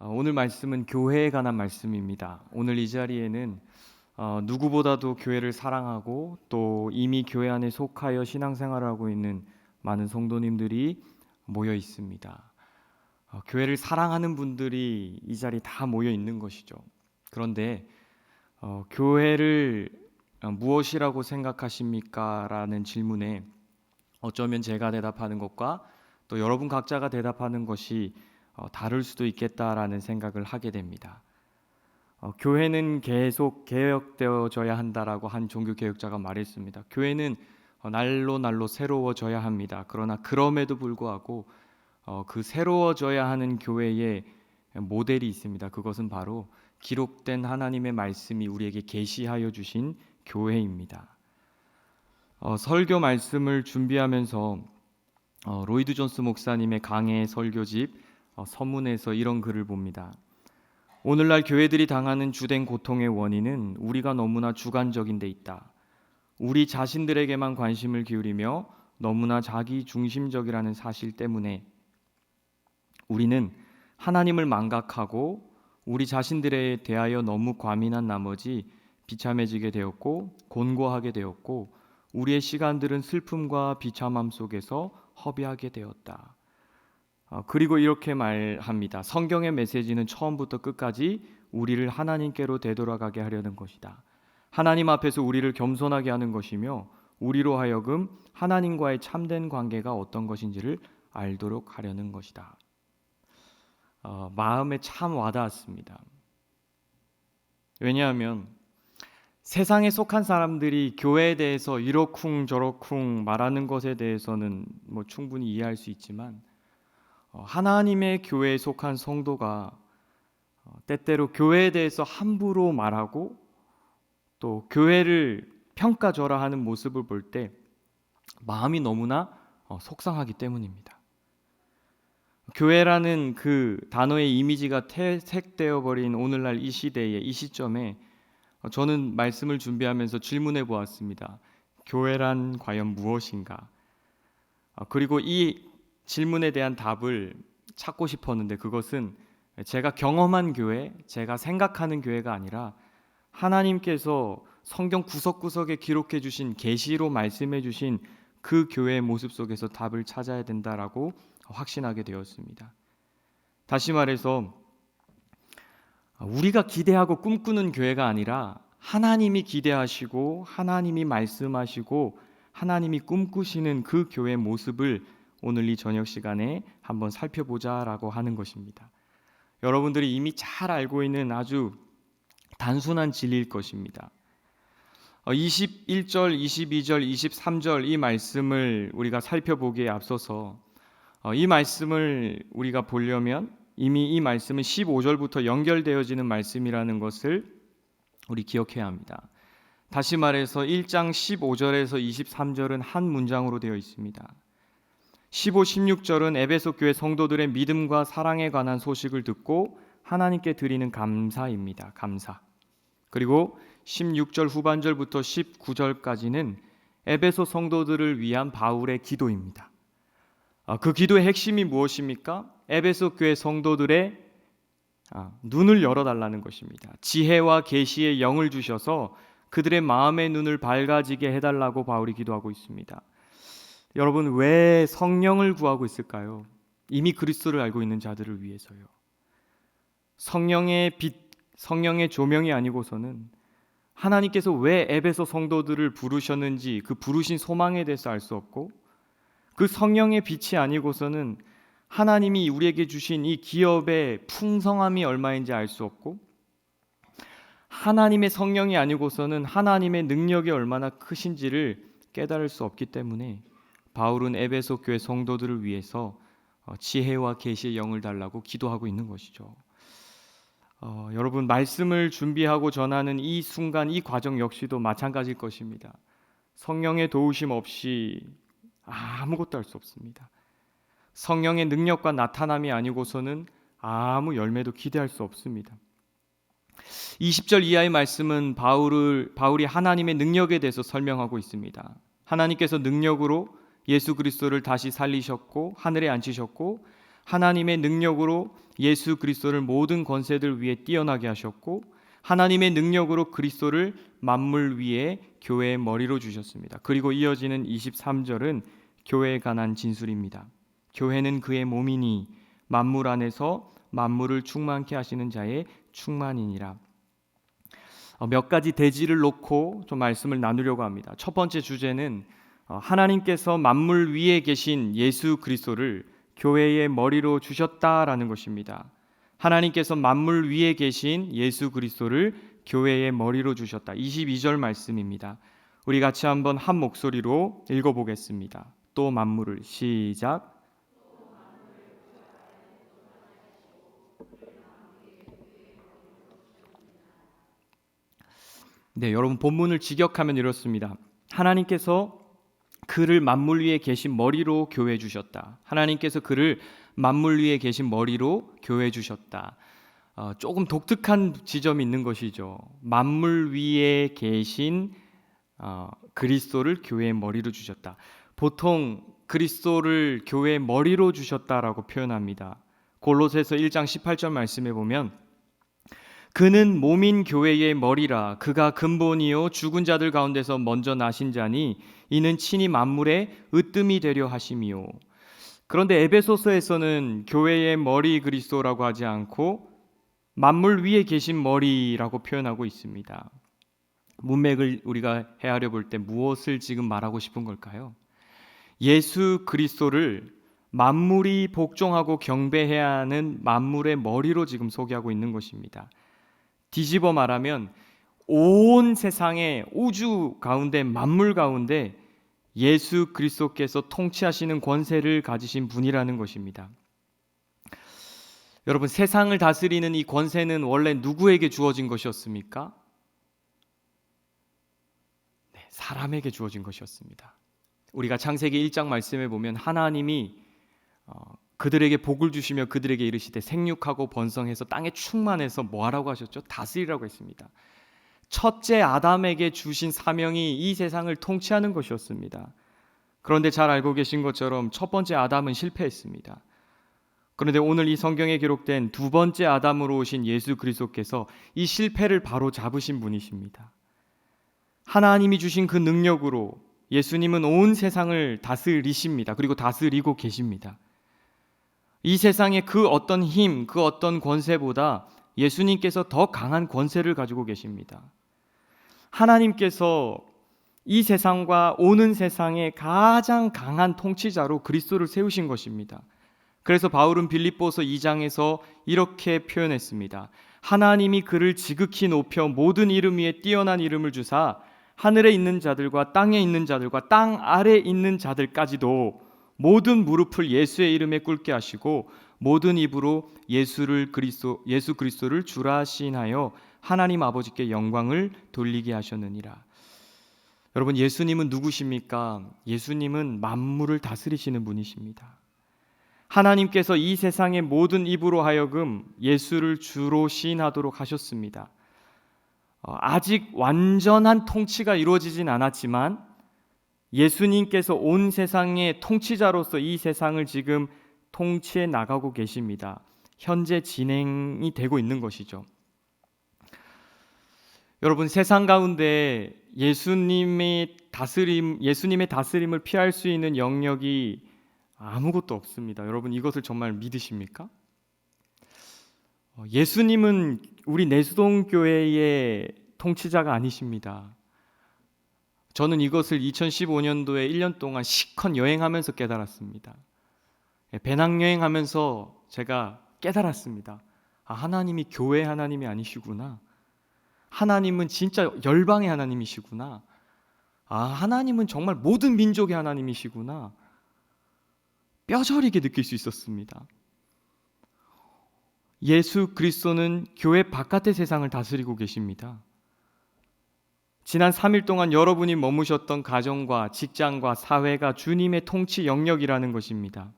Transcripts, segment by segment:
오늘 말씀은 교회에 관한 말씀입니다. 오늘 이 자리에는 누구보다도 교회를 사랑하고 또 이미 교회 안에 속하여 신앙생활을 하고 있는 많은 성도님들이 모여 있습니다. 교회를 사랑하는 분들이 이 자리에 다 모여 있는 것이죠. 그런데 교회를 무엇이라고 생각하십니까? 라는 질문에 어쩌면 제가 대답하는 것과 또 여러분 각자가 대답하는 것이 다를 수도 있겠다라는 생각을 하게 됩니다. 교회는 계속 개혁되어져야 한다라고 한 종교 개혁자가 말했습니다. 교회는 날로 날로 새로워져야 합니다. 그러나 그럼에도 불구하고 그 새로워져야 하는 교회의 모델이 있습니다. 그것은 바로 기록된 하나님의 말씀이 우리에게 계시하여 주신 교회입니다. 설교 말씀을 준비하면서 로이드 존스 목사님의 강해 설교집 서문에서 이런 글을 봅니다. 오늘날 교회들이 당하는 주된 고통의 원인은 우리가 너무나 주관적인 데 있다. 우리 자신들에게만 관심을 기울이며 너무나 자기 중심적이라는 사실 때문에 우리는 하나님을 망각하고 우리 자신들에 대하여 너무 과민한 나머지 비참해지게 되었고 곤고하게 되었고 우리의 시간들은 슬픔과 비참함 속에서 허비하게 되었다. 그리고 이렇게 말합니다. 성경의 메시지는 처음부터 끝까지 우리를 하나님께로 되돌아가게 하려는 것이다. 하나님 앞에서 우리를 겸손하게 하는 것이며 우리로 하여금 하나님과의 참된 관계가 어떤 것인지를 알도록 하려는 것이다. 마음에 참 와닿았습니다. 왜냐하면 세상에 속한 사람들이 교회에 대해서 이러쿵 저러쿵 말하는 것에 대해서는 충분히 이해할 수 있지만 하나님의 교회에 속한 성도가 때때로 교회에 대해서 함부로 말하고 또 교회를 평가절하하는 모습을 볼 때 마음이 너무나 속상하기 때문입니다. 교회라는 그 단어의 이미지가 퇴색되어 버린 오늘날 이 시대에 이 시점에 저는 말씀을 준비하면서 질문해 보았습니다. 교회란 과연 무엇인가? 그리고 이 질문에 대한 답을 찾고 싶었는데 그것은 제가 경험한 교회, 제가 생각하는 교회가 아니라 하나님께서 성경 구석구석에 기록해 주신 계시로 말씀해 주신 그 교회의 모습 속에서 답을 찾아야 된다라고 확신하게 되었습니다. 다시 말해서 우리가 기대하고 꿈꾸는 교회가 아니라 하나님이 기대하시고 하나님이 말씀하시고 하나님이 꿈꾸시는 그 교회의 모습을 오늘 이 저녁 시간에 한번 살펴보자라고 하는 것입니다. 여러분들이 이미 잘 알고 있는 아주 단순한 진리일 것입니다. 21절, 22절, 23절 이 말씀을 우리가 살펴보기에 앞서서 이 말씀을 우리가 보려면 이미 이 말씀은 15절부터 연결되어지는 말씀이라는 것을 우리 기억해야 합니다. 다시 말해서 1장 15절에서 23절은 한 문장으로 되어 있습니다. 15, 16절은 에베소 교회 성도들의 믿음과 사랑에 관한 소식을 듣고 하나님께 드리는 감사입니다. 감사. 그리고 16절 후반절부터 19절까지는 에베소 성도들을 위한 바울의 기도입니다. 그 기도의 핵심이 무엇입니까? 에베소 교회 성도들의 눈을 열어달라는 것입니다. 지혜와 계시의 영을 주셔서 그들의 마음의 눈을 밝아지게 해달라고 바울이 기도하고 있습니다. 여러분, 왜 성령을 구하고 있을까요? 이미 그리스도를 알고 있는 자들을 위해서요. 성령의 빛, 성령의 조명이 아니고서는 하나님께서 왜 에베소 성도들을 부르셨는지 그 부르신 소망에 대해서 알 수 없고 그 성령의 빛이 아니고서는 하나님이 우리에게 주신 이 기업의 풍성함이 얼마인지 알 수 없고 하나님의 성령이 아니고서는 하나님의 능력이 얼마나 크신지를 깨달을 수 없기 때문에 바울은 에베소 교회 성도들을 위해서 지혜와 계시의 영을 달라고 기도하고 있는 것이죠. 여러분, 말씀을 준비하고 전하는 이 순간, 이 과정 역시도 마찬가지일 것입니다. 성령의 도우심 없이 아무것도 할 수 없습니다. 성령의 능력과 나타남이 아니고서는 아무 열매도 기대할 수 없습니다. 20절 이하의 말씀은 바울이 하나님의 능력에 대해서 설명하고 있습니다. 하나님께서 능력으로 예수 그리스도를 다시 살리셨고 하늘에 앉히셨고 하나님의 능력으로 예수 그리스도를 모든 권세들 위에 뛰어나게 하셨고, 하나님의 능력으로 그리스도를 만물 위에 교회의 머리로 주셨습니다. 그리고 이어지는 23절은 교회에 관한 진술입니다. 교회는 그의 몸이니 만물 안에서 만물을 충만케 하시는 자의 충만이니라. 몇 가지 대지를 놓고 좀 말씀을 나누려고 합니다. 첫 번째 주제는 하나님께서 만물 위에 계신 예수 그리스도를 교회의 머리로 주셨다라는 것입니다. 하나님께서 만물 위에 계신 예수 그리스도를 교회의 머리로 주셨다. 22절 말씀입니다. 우리 같이 한번 한 목소리로 읽어보겠습니다. 또 만물을 시작. 네, 여러분 본문을 직역하면 이렇습니다. 하나님께서 그를 만물 위에 계신 머리로 교회 주셨다. 하나님께서 그를 만물 위에 계신 머리로 교회 주셨다. 조금 독특한 지점이 있는 것이죠. 만물 위에 계신 그리스도를 교회의 머리로 주셨다. 보통 그리스도를 교회의 머리로 주셨다라고 표현합니다. 골로새서 1장 18절 말씀에 보면 그는 몸인 교회의 머리라. 그가 근본이요 죽은 자들 가운데서 먼저 나신 자니 이는 친히 만물의 으뜸이 되려 하심이요. 그런데 에베소서에서는 교회의 머리 그리스도라고 하지 않고 만물 위에 계신 머리라고 표현하고 있습니다. 문맥을 우리가 헤아려 볼 때 무엇을 지금 말하고 싶은 걸까요? 예수 그리스도를 만물이 복종하고 경배해야 하는 만물의 머리로 지금 소개하고 있는 것입니다. 뒤집어 말하면 온 세상의 우주 가운데 만물 가운데 예수 그리스도께서 통치하시는 권세를 가지신 분이라는 것입니다. 여러분, 세상을 다스리는 이 권세는 원래 누구에게 주어진 것이었습니까? 네, 사람에게 주어진 것이었습니다. 우리가 창세기 1장 말씀에 보면 하나님이 그들에게 복을 주시며 그들에게 이르시되 생육하고 번성해서 땅에 충만해서 뭐하라고 하셨죠? 다스리라고 했습니다. 첫째 아담에게 주신 사명이 이 세상을 통치하는 것이었습니다. 그런데 잘 알고 계신 것처럼 첫 번째 아담은 실패했습니다. 그런데 오늘 이 성경에 기록된 두 번째 아담으로 오신 예수 그리스도께서 이 실패를 바로 잡으신 분이십니다. 하나님이 주신 그 능력으로 예수님은 온 세상을 다스리십니다. 그리고 다스리고 계십니다. 이 세상의 그 어떤 힘, 그 어떤 권세보다 예수님께서 더 강한 권세를 가지고 계십니다. 하나님께서 이 세상과 오는 세상의 가장 강한 통치자로 그리스도를 세우신 것입니다. 그래서 바울은 빌립보서 2장에서 이렇게 표현했습니다. 하나님이 그를 지극히 높여 모든 이름 위에 뛰어난 이름을 주사 하늘에 있는 자들과 땅에 있는 자들과 땅 아래에 있는 자들까지도 모든 무릎을 예수의 이름에 꿇게 하시고 모든 입으로 예수 그리스도를 주라 시인하여 하나님 아버지께 영광을 돌리게 하셨느니라. 여러분, 예수님은 누구십니까? 예수님은 만물을 다스리시는 분이십니다. 하나님께서 이 세상의 모든 입으로 하여금 예수를 주로 시인하도록 하셨습니다. 아직 완전한 통치가 이루어지진 않았지만 예수님께서 온 세상의 통치자로서 이 세상을 지금 통치해 나가고 계십니다. 현재 진행이 되고 있는 것이죠. 여러분, 세상 가운데 예수님의 다스림을 피할 수 있는 영역이 아무것도 없습니다. 여러분, 이것을 정말 믿으십니까? 예수님은 우리 내수동교회의 통치자가 아니십니다. 저는 이것을 2015년도에 1년 동안 시컨 여행하면서 깨달았습니다. 배낭여행하면서 제가 깨달았습니다. 하나님이 교회 하나님이 아니시구나. 하나님은 진짜 열방의 하나님이시구나. 하나님은 정말 모든 민족의 하나님이시구나. 뼈저리게 느낄 수 있었습니다. 예수 그리스도는 교회 바깥의 세상을 다스리고 계십니다. 지난 3일 동안 여러분이 머무셨던 가정과 직장과 사회가 주님의 통치 영역이라는 것입니다.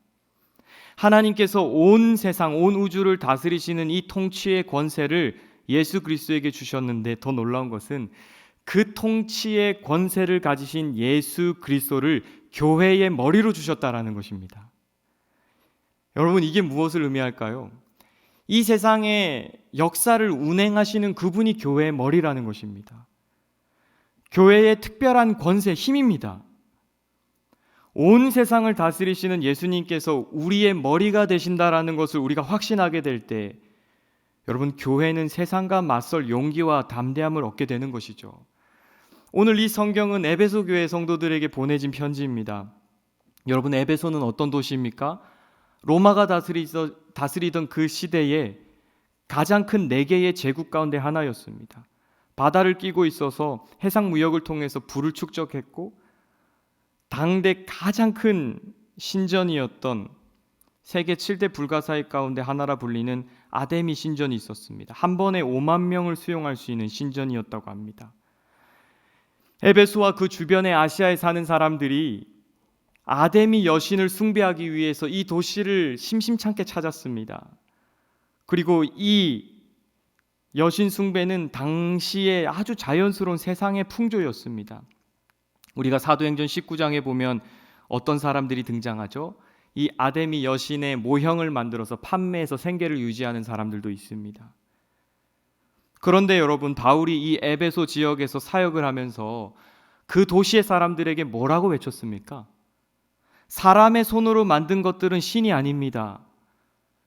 하나님께서 온 세상, 온 우주를 다스리시는 이 통치의 권세를 예수 그리스도에게 주셨는데 더 놀라운 것은 그 통치의 권세를 가지신 예수 그리스도를 교회의 머리로 주셨다라는 것입니다. 여러분, 이게 무엇을 의미할까요? 이 세상의 역사를 운행하시는 그분이 교회의 머리라는 것입니다. 교회의 특별한 권세, 힘입니다. 온 세상을 다스리시는 예수님께서 우리의 머리가 되신다라는 것을 우리가 확신하게 될 때, 여러분, 교회는 세상과 맞설 용기와 담대함을 얻게 되는 것이죠. 오늘 이 성경은 에베소 교회 성도들에게 보내진 편지입니다. 여러분, 에베소는 어떤 도시입니까? 로마가 다스리던 그 시대에 가장 큰 4개의 제국 가운데 하나였습니다. 바다를 끼고 있어서 해상 무역을 통해서 부를 축적했고, 당대 가장 큰 신전이었던 세계 7대 불가사의 가운데 하나라 불리는 아데미 신전이 있었습니다. 한 번에 5만 명을 수용할 수 있는 신전이었다고 합니다. 에베소와 그 주변의 아시아에 사는 사람들이 아데미 여신을 숭배하기 위해서 이 도시를 심심찮게 찾았습니다. 그리고 이 여신 숭배는 당시에 아주 자연스러운 세상의 풍조였습니다. 우리가 사도행전 19장에 보면 어떤 사람들이 등장하죠? 이 아데미 여신의 모형을 만들어서 판매해서 생계를 유지하는 사람들도 있습니다. 그런데 여러분, 바울이 이 에베소 지역에서 사역을 하면서 그 도시의 사람들에게 뭐라고 외쳤습니까? 사람의 손으로 만든 것들은 신이 아닙니다.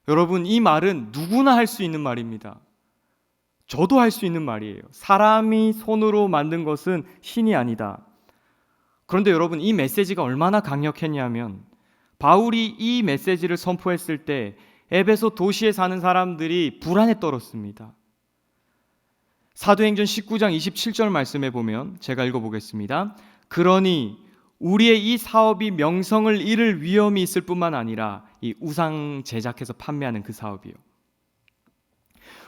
여러분, 이 말은 누구나 할 수 있는 말입니다. 저도 할 수 있는 말이에요. 사람이 손으로 만든 것은 신이 아니다. 그런데 여러분, 이 메시지가 얼마나 강력했냐면, 바울이 이 메시지를 선포했을 때 에베소 도시에 사는 사람들이 불안에 떨었습니다. 사도행전 19장 27절 말씀에 보면, 제가 읽어보겠습니다. 그러니 우리의 이 사업이 명성을 잃을 위험이 있을 뿐만 아니라, 이 우상 제작해서 판매하는 그 사업이요,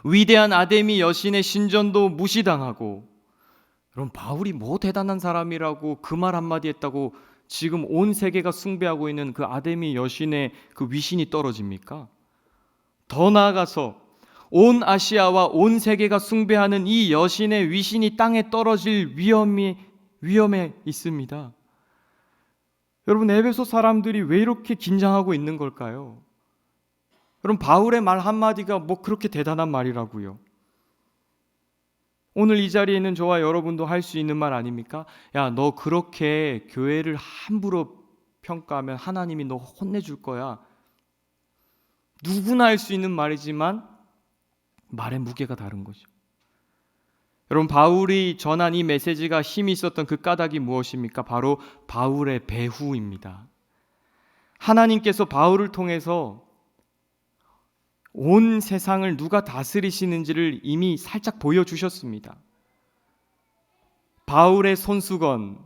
위대한 아데미 여신의 신전도 무시당하고, 여러분, 바울이 뭐 대단한 사람이라고 그 말 한마디 했다고 지금 온 세계가 숭배하고 있는 그 아데미 여신의 그 위신이 떨어집니까? 더 나아가서 온 아시아와 온 세계가 숭배하는 이 여신의 위신이 땅에 떨어질 위험에 있습니다. 여러분, 에베소 사람들이 왜 이렇게 긴장하고 있는 걸까요? 여러분, 바울의 말 한마디가 뭐 그렇게 대단한 말이라고요? 오늘 이 자리에 있는 저와 여러분도 할 수 있는 말 아닙니까? 야, 너 그렇게 교회를 함부로 평가하면 하나님이 너 혼내줄 거야. 누구나 할 수 있는 말이지만 말의 무게가 다른 거죠. 여러분, 바울이 전한 이 메시지가 힘이 있었던 그 까닭이 무엇입니까? 바로 바울의 배후입니다. 하나님께서 바울을 통해서 온 세상을 누가 다스리시는지를 이미 살짝 보여주셨습니다. 바울의 손수건,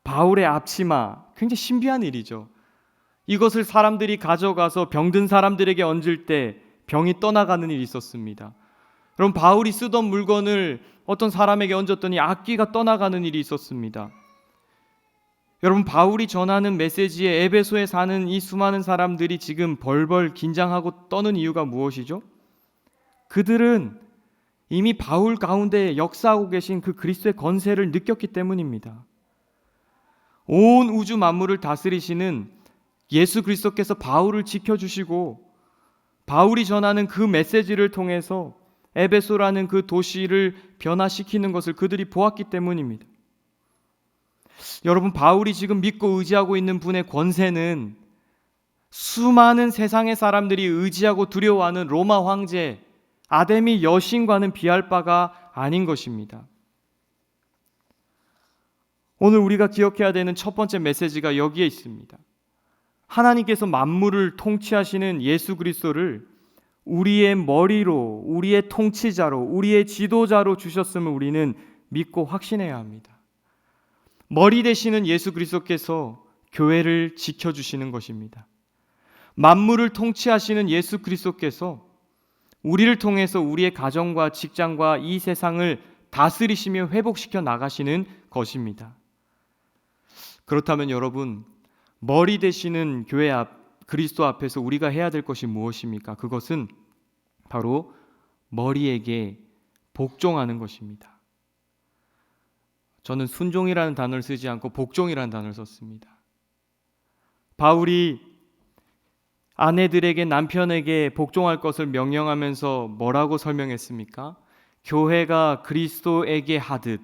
바울의 앞치마, 굉장히 신비한 일이죠. 이것을 사람들이 가져가서 병든 사람들에게 얹을 때 병이 떠나가는 일이 있었습니다. 여러분, 바울이 쓰던 물건을 어떤 사람에게 얹었더니 악귀가 떠나가는 일이 있었습니다. 여러분, 바울이 전하는 메시지에 에베소에 사는 이 수많은 사람들이 지금 벌벌 긴장하고 떠는 이유가 무엇이죠? 그들은 이미 바울 가운데 역사하고 계신 그 그리스도의 권세를 느꼈기 때문입니다. 온 우주 만물을 다스리시는 예수 그리스도께서 바울을 지켜주시고, 바울이 전하는 그 메시지를 통해서 에베소라는 그 도시를 변화시키는 것을 그들이 보았기 때문입니다. 여러분, 바울이 지금 믿고 의지하고 있는 분의 권세는 수많은 세상의 사람들이 의지하고 두려워하는 로마 황제 아데미 여신과는 비할 바가 아닌 것입니다. 오늘 우리가 기억해야 되는 첫 번째 메시지가 여기에 있습니다. 하나님께서 만물을 통치하시는 예수 그리스도를 우리의 머리로, 우리의 통치자로, 우리의 지도자로 주셨음을 우리는 믿고 확신해야 합니다. 머리 되시는 예수 그리스도께서 교회를 지켜주시는 것입니다. 만물을 통치하시는 예수 그리스도께서 우리를 통해서 우리의 가정과 직장과 이 세상을 다스리시며 회복시켜 나가시는 것입니다. 그렇다면 여러분, 머리 되시는 교회 그리스도 앞에서 우리가 해야 될 것이 무엇입니까? 그것은 바로 머리에게 복종하는 것입니다. 저는 순종이라는 단어를 쓰지 않고 복종이라는 단어를 썼습니다. 바울이 아내들에게 남편에게 복종할 것을 명령하면서 뭐라고 설명했습니까? 교회가 그리스도에게 하듯,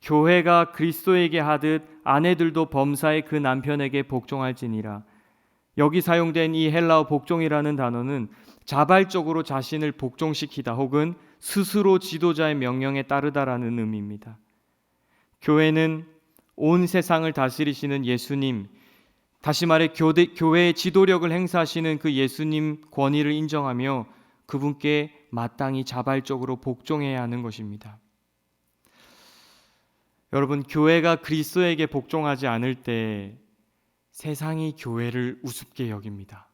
교회가 그리스도에게 하듯 아내들도 범사에 그 남편에게 복종할지니라. 여기 사용된 이 헬라어 복종이라는 단어는 자발적으로 자신을 복종시키다 혹은 스스로 지도자의 명령에 따르다라는 의미입니다. 교회는 온 세상을 다스리시는 예수님, 다시 말해 교회의 지도력을 행사하시는 그 예수님 권위를 인정하며 그분께 마땅히 자발적으로 복종해야 하는 것입니다. 여러분, 교회가 그리스도에게 복종하지 않을 때 세상이 교회를 우습게 여깁니다.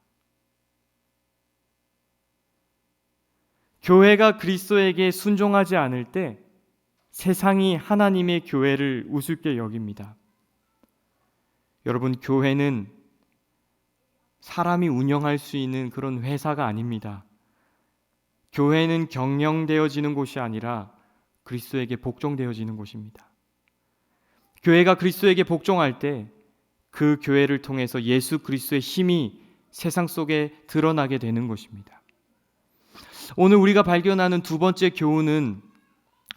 교회가 그리스도에게 순종하지 않을 때 세상이 하나님의 교회를 우습게 여깁니다. 여러분, 교회는 사람이 운영할 수 있는 그런 회사가 아닙니다. 교회는 경영되어지는 곳이 아니라 그리스도에게 복종되어지는 곳입니다. 교회가 그리스도에게 복종할 때 그 교회를 통해서 예수 그리스도의 힘이 세상 속에 드러나게 되는 것입니다. 오늘 우리가 발견하는 두 번째 교훈은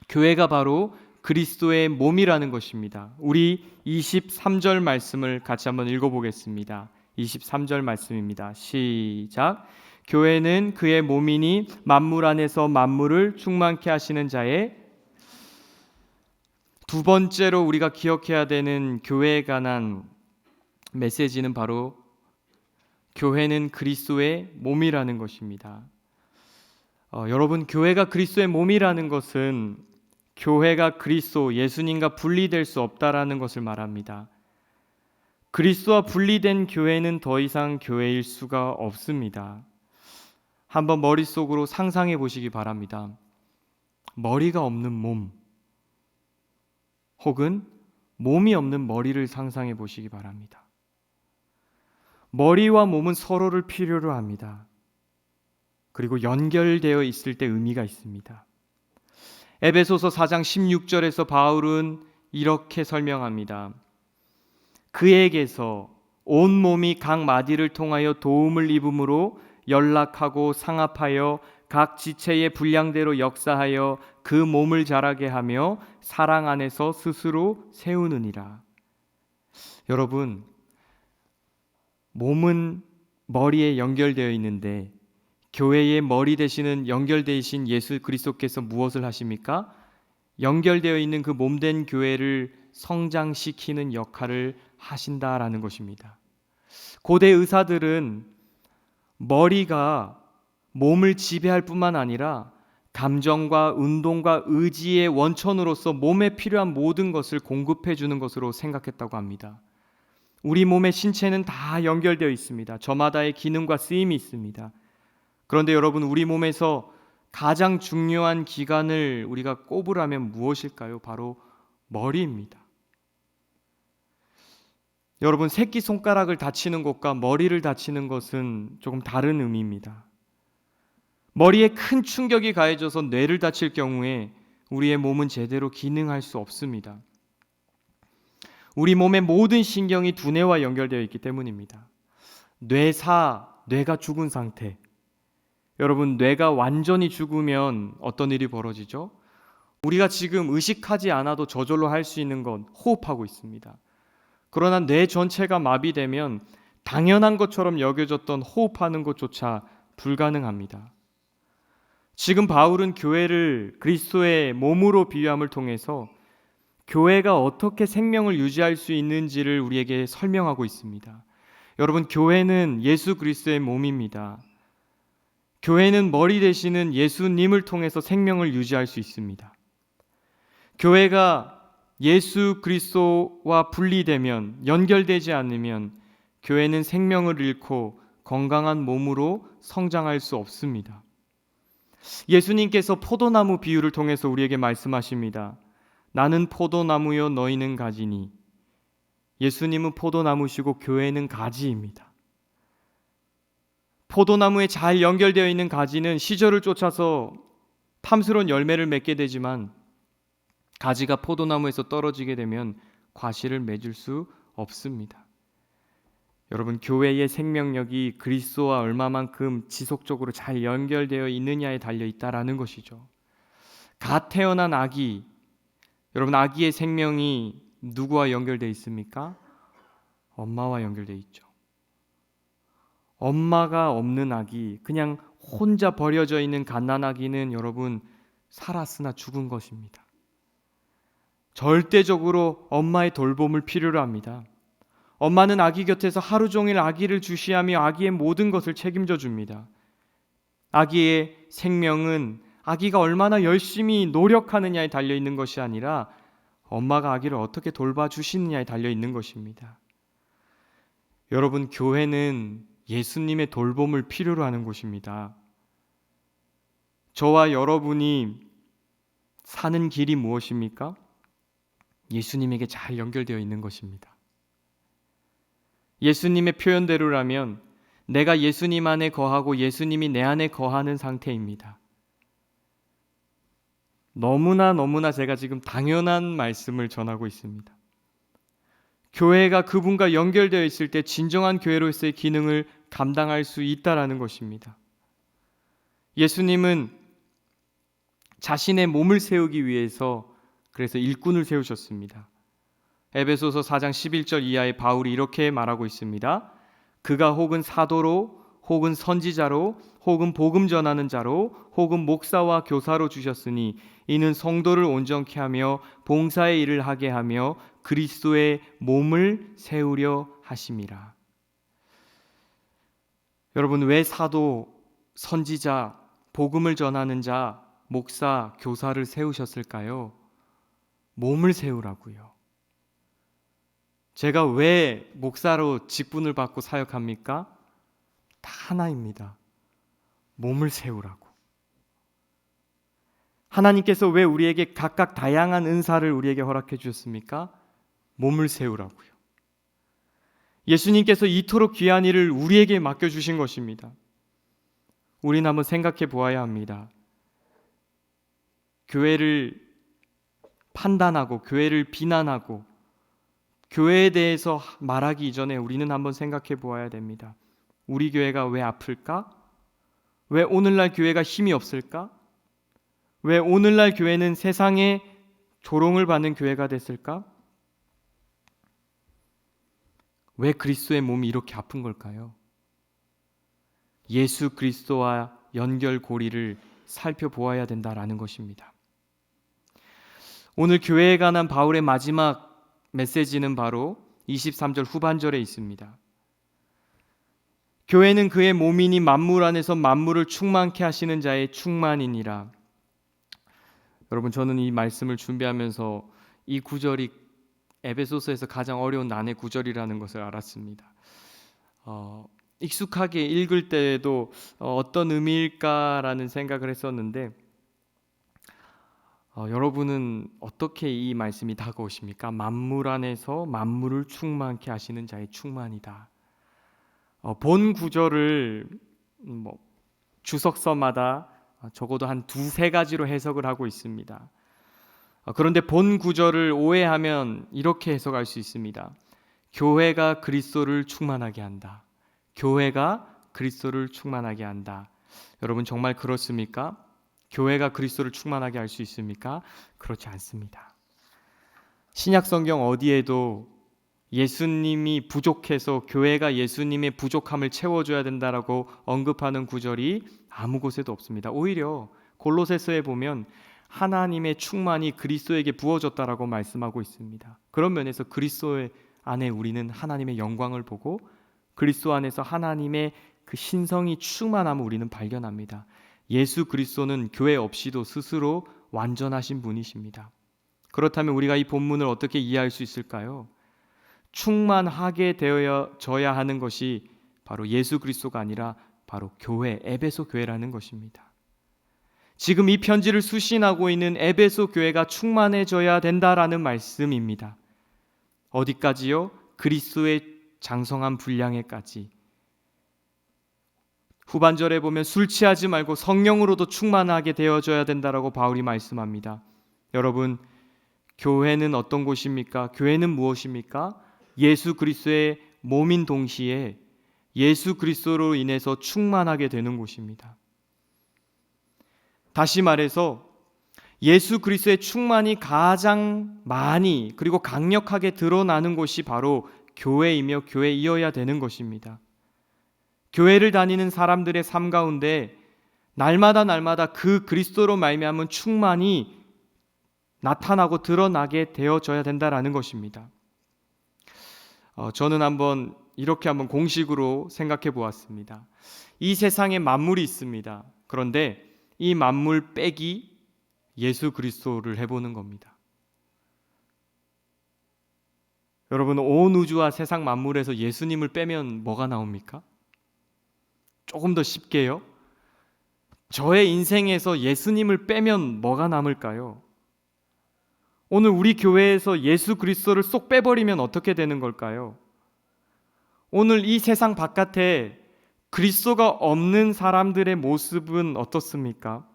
교회가 바로 그리스도의 몸이라는 것입니다. 우리 23절 말씀을 같이 한번 읽어보겠습니다. 23절 말씀입니다. 시작. 교회는 그의 몸이니 만물 안에서 만물을 충만케 하시는 자의. 두 번째로 우리가 기억해야 되는 교회에 관한 메시지는 바로 교회는 그리스도의 몸이라는 것입니다. 여러분, 교회가 그리스도의 몸이라는 것은 교회가 그리스도 예수님과 분리될 수 없다라는 것을 말합니다. 그리스도와 분리된 교회는 더 이상 교회일 수가 없습니다. 한번 머릿속으로 상상해 보시기 바랍니다. 머리가 없는 몸 혹은 몸이 없는 머리를 상상해 보시기 바랍니다. 머리와 몸은 서로를 필요로 합니다. 그리고 연결되어 있을 때 의미가 있습니다. 에베소서 4장 16절에서 바울은 이렇게 설명합니다. 그에게서 온 몸이 각 마디를 통하여 도움을 입음으로 연락하고 상합하여 각 지체의 분량대로 역사하여 그 몸을 자라게 하며 사랑 안에서 스스로 세우느니라. 여러분, 몸은 머리에 연결되어 있는데 교회의 머리 되시는 연결되신 예수 그리스도께서 무엇을 하십니까? 연결되어 있는 그 몸된 교회를 성장시키는 역할을 하신다라는 것입니다. 고대 의사들은 머리가 몸을 지배할 뿐만 아니라 감정과 운동과 의지의 원천으로서 몸에 필요한 모든 것을 공급해 주는 것으로 생각했다고 합니다. 우리 몸의 신체는 다 연결되어 있습니다. 저마다의 기능과 쓰임이 있습니다. 그런데 여러분, 우리 몸에서 가장 중요한 기관을 우리가 꼽으라면 무엇일까요? 바로 머리입니다. 여러분, 새끼손가락을 다치는 것과 머리를 다치는 것은 조금 다른 의미입니다. 머리에 큰 충격이 가해져서 뇌를 다칠 경우에 우리의 몸은 제대로 기능할 수 없습니다. 우리 몸의 모든 신경이 두뇌와 연결되어 있기 때문입니다. 뇌가 죽은 상태. 여러분, 뇌가 완전히 죽으면 어떤 일이 벌어지죠? 우리가 지금 의식하지 않아도 저절로 할 수 있는 건 호흡하고 있습니다. 그러나 뇌 전체가 마비되면 당연한 것처럼 여겨졌던 호흡하는 것조차 불가능합니다. 지금 바울은 교회를 그리스도의 몸으로 비유함을 통해서 교회가 어떻게 생명을 유지할 수 있는지를 우리에게 설명하고 있습니다. 여러분, 교회는 예수 그리스도의 몸입니다. 교회는 머리 되시는 예수님을 통해서 생명을 유지할 수 있습니다. 교회가 예수 그리스도와 분리되면, 연결되지 않으면 교회는 생명을 잃고 건강한 몸으로 성장할 수 없습니다. 예수님께서 포도나무 비유를 통해서 우리에게 말씀하십니다. 나는 포도나무요 너희는 가지니. 예수님은 포도나무시고 교회는 가지입니다. 포도나무에 잘 연결되어 있는 가지는 시절을 쫓아서 탐스러운 열매를 맺게 되지만 가지가 포도나무에서 떨어지게 되면 과실을 맺을 수 없습니다. 여러분, 교회의 생명력이 그리스도와 얼마만큼 지속적으로 잘 연결되어 있느냐에 달려 있다라는 것이죠. 갓 태어난 아기, 여러분, 아기의 생명이 누구와 연결되어 있습니까? 엄마와 연결되어 있죠. 엄마가 없는 아기, 그냥 혼자 버려져 있는 갓난아기는 여러분 살았으나 죽은 것입니다. 절대적으로 엄마의 돌봄을 필요로 합니다. 엄마는 아기 곁에서 하루 종일 아기를 주시하며 아기의 모든 것을 책임져 줍니다. 아기의 생명은 아기가 얼마나 열심히 노력하느냐에 달려 있는 것이 아니라 엄마가 아기를 어떻게 돌봐주시느냐에 달려 있는 것입니다. 여러분, 교회는 예수님의 돌봄을 필요로 하는 곳입니다. 저와 여러분이 사는 길이 무엇입니까? 예수님에게 잘 연결되어 있는 것입니다. 예수님의 표현대로라면 내가 예수님 안에 거하고 예수님이 내 안에 거하는 상태입니다. 너무나 제가 지금 당연한 말씀을 전하고 있습니다. 교회가 그분과 연결되어 있을 때 진정한 교회로서의 기능을 감당할 수 있다라는 것입니다. 예수님은 자신의 몸을 세우기 위해서 그래서 일꾼을 세우셨습니다. 에베소서 4장 11절 이하에 바울이 이렇게 말하고 있습니다. 그가 혹은 사도로, 혹은 선지자로, 혹은 복음 전하는 자로, 혹은 목사와 교사로 주셨으니 이는 성도를 온전케 하며 봉사의 일을 하게 하며 그리스도의 몸을 세우려 하심이라. 여러분, 왜 사도, 선지자, 복음을 전하는 자, 목사, 교사를 세우셨을까요? 몸을 세우라고요. 제가 왜 목사로 직분을 받고 사역합니까? 다 하나입니다. 몸을 세우라고. 하나님께서 왜 우리에게 각각 다양한 은사를 우리에게 허락해 주셨습니까? 몸을 세우라고요. 예수님께서 이토록 귀한 일을 우리에게 맡겨주신 것입니다. 우리는 한번 생각해 보아야 합니다. 교회를 판단하고 교회를 비난하고 교회에 대해서 말하기 이전에 우리는 한번 생각해 보아야 됩니다. 우리 교회가 왜 아플까? 왜 오늘날 교회가 힘이 없을까? 왜 오늘날 교회는 세상에 조롱을 받는 교회가 됐을까? 왜 그리스도의 몸이 이렇게 아픈 걸까요? 예수 그리스도와 연결고리를 살펴보아야 된다라는 것입니다. 오늘 교회에 관한 바울의 마지막 메시지는 바로 23절 후반절에 있습니다. 교회는 그의 몸이니 만물 안에서 만물을 충만케 하시는 자의 충만이니라. 여러분, 저는 이 말씀을 준비하면서 이 구절이 에베소서에서 가장 어려운 난해 구절이라는 것을 알았습니다. 익숙하게 읽을 때에도 어떤 의미일까라는 생각을 했었는데 여러분은 어떻게 이 말씀이 다가오십니까? 만물 안에서 만물을 충만케 하시는 자의 충만이다. 본 구절을 주석서마다 적어도 한 두세 가지로 해석을 하고 있습니다. 그런데 본 구절을 오해하면 이렇게 해석할 수 있습니다. 교회가 그리스도를 충만하게 한다. 교회가 그리스도를 충만하게 한다. 여러분, 정말 그렇습니까? 교회가 그리스도를 충만하게 할 수 있습니까? 그렇지 않습니다. 신약 성경 어디에도 예수님이 부족해서 교회가 예수님의 부족함을 채워줘야 된다라고 언급하는 구절이 아무 곳에도 없습니다. 오히려 골로새서에 보면 하나님의 충만이 그리스도에게 부어졌다라고 말씀하고 있습니다. 그런 면에서 그리스도 안에 우리는 하나님의 영광을 보고 그리스도 안에서 하나님의 그 신성이 충만함을 우리는 발견합니다. 예수 그리스도는 교회 없이도 스스로 완전하신 분이십니다. 그렇다면 우리가 이 본문을 어떻게 이해할 수 있을까요? 충만하게 되어져야 하는 것이 바로 예수 그리스도가 아니라 바로 교회, 에베소 교회라는 것입니다. 지금 이 편지를 수신하고 있는 에베소 교회가 충만해져야 된다라는 말씀입니다. 어디까지요? 그리스도의 장성한 분량에까지. 후반절에 보면 술 취하지 말고 성령으로도 충만하게 되어져야 된다라고 바울이 말씀합니다. 여러분, 교회는 어떤 곳입니까? 교회는 무엇입니까? 예수 그리스도의 몸인 동시에 예수 그리스도로 인해서 충만하게 되는 곳입니다. 다시 말해서 예수 그리스도의 충만이 가장 많이 그리고 강력하게 드러나는 곳이 바로 교회이며 교회이어야 되는 것입니다. 교회를 다니는 사람들의 삶 가운데 날마다 그 그리스도로 말미암은 충만이 나타나고 드러나게 되어져야 된다라는 것입니다. 저는 이렇게 한번 공식으로 생각해 보았습니다. 이 세상에 만물이 있습니다. 그런데 이 만물 빼기 예수 그리스도를 해보는 겁니다. 여러분, 온 우주와 세상 만물에서 예수님을 빼면 뭐가 나옵니까? 조금 더 쉽게요. 저의 인생에서 예수님을 빼면 뭐가 남을까요? 오늘 우리 교회에서 예수 그리스도를 쏙 빼버리면 어떻게 되는 걸까요? 오늘 이 세상 바깥에 그리스도가 없는 사람들의 모습은 어떻습니까?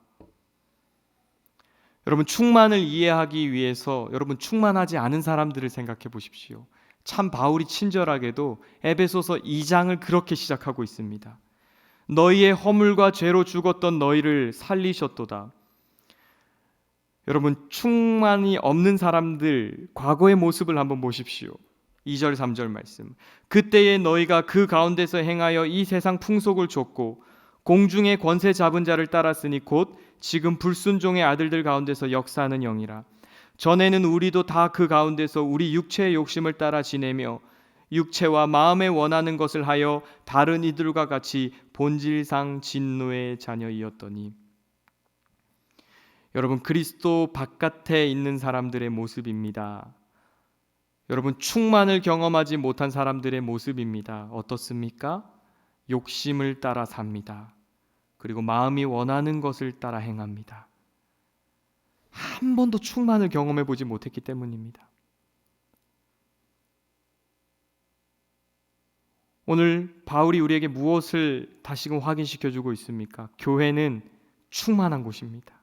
여러분, 충만을 이해하기 위해서 여러분 충만하지 않은 사람들을 생각해 보십시오. 참 바울이 친절하게도 에베소서 2장을 그렇게 시작하고 있습니다. 너희의 허물과 죄로 죽었던 너희를 살리셨도다. 여러분, 충만이 없는 사람들 과거의 모습을 한번 보십시오. 2절 3절 말씀. 그때에 너희가 그 가운데서 행하여 이 세상 풍속을 좇고 공중의 권세 잡은 자를 따랐으니 곧 지금 불순종의 아들들 가운데서 역사하는 영이라. 전에는 우리도 다 그 가운데서 우리 육체의 욕심을 따라 지내며 육체와 마음에 원하는 것을 하여 다른 이들과 같이 본질상 진노의 자녀이었더니. 여러분, 그리스도 바깥에 있는 사람들의 모습입니다. 여러분, 충만을 경험하지 못한 사람들의 모습입니다. 어떻습니까? 욕심을 따라 삽니다. 그리고 마음이 원하는 것을 따라 행합니다. 한 번도 충만을 경험해 보지 못했기 때문입니다. 오늘 바울이 우리에게 무엇을 다시금 확인시켜 주고 있습니까? 교회는 충만한 곳입니다.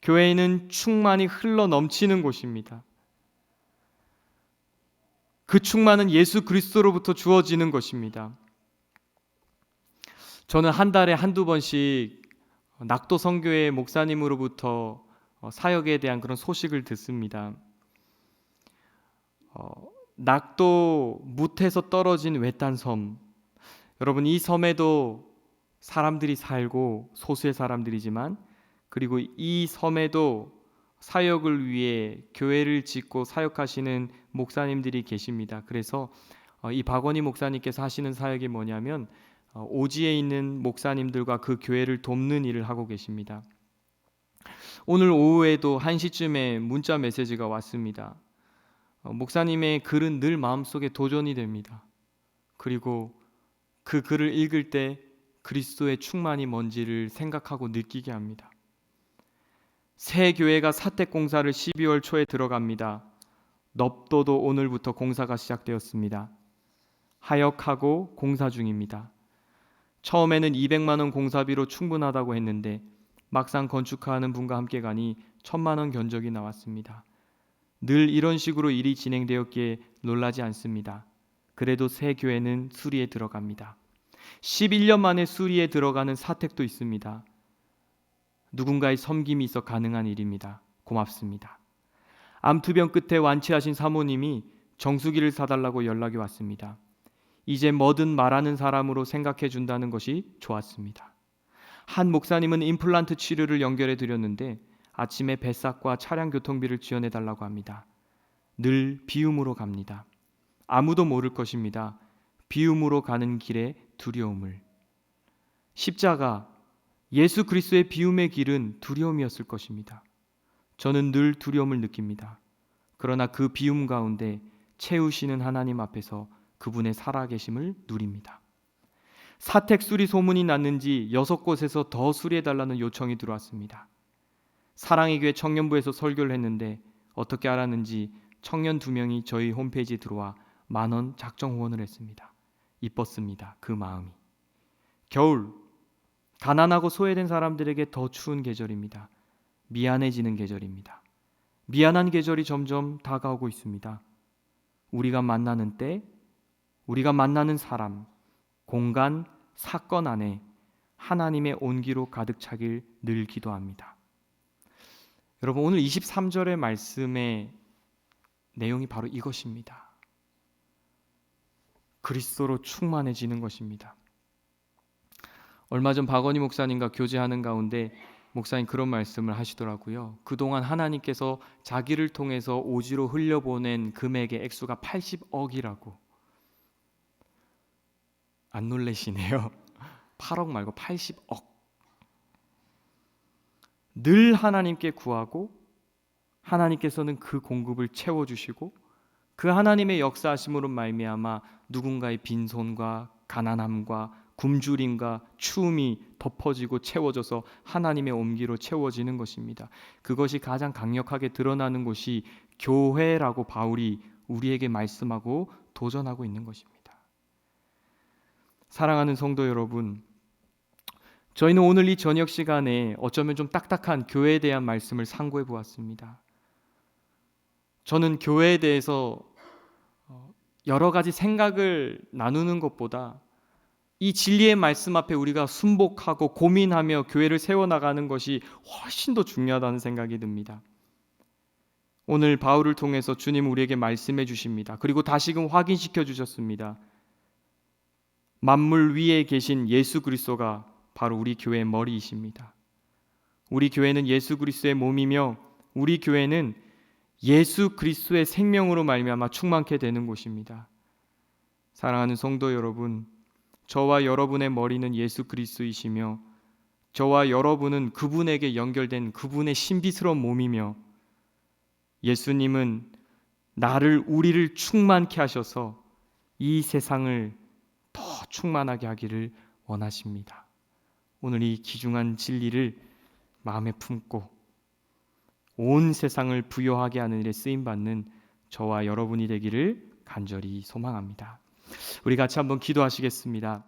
교회는 충만이 흘러 넘치는 곳입니다. 그 충만은 예수 그리스도로부터 주어지는 것입니다. 저는 한 달에 한두 번씩 낙도 선교회 목사님으로부터 사역에 대한 그런 소식을 듣습니다. 낙도 무태에서 떨어진 외딴 섬. 여러분, 이 섬에도 사람들이 살고 소수의 사람들이지만, 그리고 이 섬에도 사역을 위해 교회를 짓고 사역하시는 목사님들이 계십니다. 그래서 이 박원희 목사님께서 하시는 사역이 뭐냐면 오지에 있는 목사님들과 그 교회를 돕는 일을 하고 계십니다. 오늘 오후에도 1시쯤에 문자 메시지가 왔습니다. 목사님의 글은 늘 마음속에 도전이 됩니다. 그리고 그 글을 읽을 때 그리스도의 충만이 뭔지를 생각하고 느끼게 합니다. 새 교회가 사택 공사를 12월 초에 들어갑니다. 넙도도 오늘부터 공사가 시작되었습니다. 하역하고 공사 중입니다. 처음에는 200만 원 공사비로 충분하다고 했는데 막상 건축하는 분과 함께 가니 1000만 원 견적이 나왔습니다. 늘 이런 식으로 일이 진행되었기에 놀라지 않습니다. 그래도 새 교회는 수리에 들어갑니다. 11년 만에 수리에 들어가는 사택도 있습니다. 누군가의 섬김이 있어 가능한 일입니다. 고맙습니다. 암투병 끝에 완치하신 사모님이 정수기를 사달라고 연락이 왔습니다. 이제 뭐든 말하는 사람으로 생각해 준다는 것이 좋았습니다. 한 목사님은 임플란트 치료를 연결해 드렸는데 아침에 배삭과 차량 교통비를 지원해 달라고 합니다. 늘 비움으로 갑니다. 아무도 모를 것입니다. 비움으로 가는 길에 두려움을. 십자가, 예수 그리스도의 비움의 길은 두려움이었을 것입니다. 저는 늘 두려움을 느낍니다. 그러나 그 비움 가운데 채우시는 하나님 앞에서 그분의 살아계심을 누립니다. 사택 수리 소문이 났는지 6곳에서 더 수리해달라는 요청이 들어왔습니다. 사랑의 교회 청년부에서 설교를 했는데 어떻게 알았는지 청년 2명이 저희 홈페이지에 들어와 10,000원 작정 후원을 했습니다. 이뻤습니다. 그 마음이. 겨울, 가난하고 소외된 사람들에게 더 추운 계절입니다. 미안해지는 계절입니다. 미안한 계절이 점점 다가오고 있습니다. 우리가 만나는 때 우리가 만나는 사람, 공간, 사건 안에 하나님의 온기로 가득 차길 늘 기도합니다. 여러분, 오늘 23절의 말씀의 내용이 바로 이것입니다. 그리스도로 충만해지는 것입니다. 얼마 전 박원희 목사님과 교제하는 가운데 목사님 그런 말씀을 하시더라고요. 그동안 하나님께서 자기를 통해서 오지로 흘려보낸 금액의 액수가 80억이라고. 안 놀라시네요. 8억 말고 80억. 늘 하나님께 구하고 하나님께서는 그 공급을 채워주시고 그 하나님의 역사하심으로 말미암아 누군가의 빈손과 가난함과 굶주림과 추움이 덮어지고 채워져서 하나님의 온기로 채워지는 것입니다. 그것이 가장 강력하게 드러나는 곳이 교회라고 바울이 우리에게 말씀하고 도전하고 있는 것입니다. 사랑하는 성도 여러분, 저희는 오늘 이 저녁 시간에 어쩌면 좀 딱딱한 교회에 대한 말씀을 상고해 보았습니다. 저는 교회에 대해서 여러 가지 생각을 나누는 것보다 이 진리의 말씀 앞에 우리가 순복하고 고민하며 교회를 세워나가는 것이 훨씬 더 중요하다는 생각이 듭니다. 오늘 바울을 통해서 주님 우리에게 말씀해 주십니다. 그리고 다시금 확인시켜 주셨습니다. 만물 위에 계신 예수 그리스도가 바로 우리 교회의 머리이십니다. 우리 교회는 예수 그리스도의 몸이며 우리 교회는 예수 그리스도의 생명으로 말미암아 충만케 되는 곳입니다. 사랑하는 성도 여러분, 저와 여러분의 머리는 예수 그리스도이시며 저와 여러분은 그분에게 연결된 그분의 신비스러운 몸이며 예수님은 우리를 충만케 하셔서 이 세상을 더 충만하게 하기를 원하십니다. 오늘 이 귀중한 진리를 마음에 품고 온 세상을 부요하게 하는 일에 쓰임받는 저와 여러분이 되기를 간절히 소망합니다. 우리 같이 한번 기도하시겠습니다.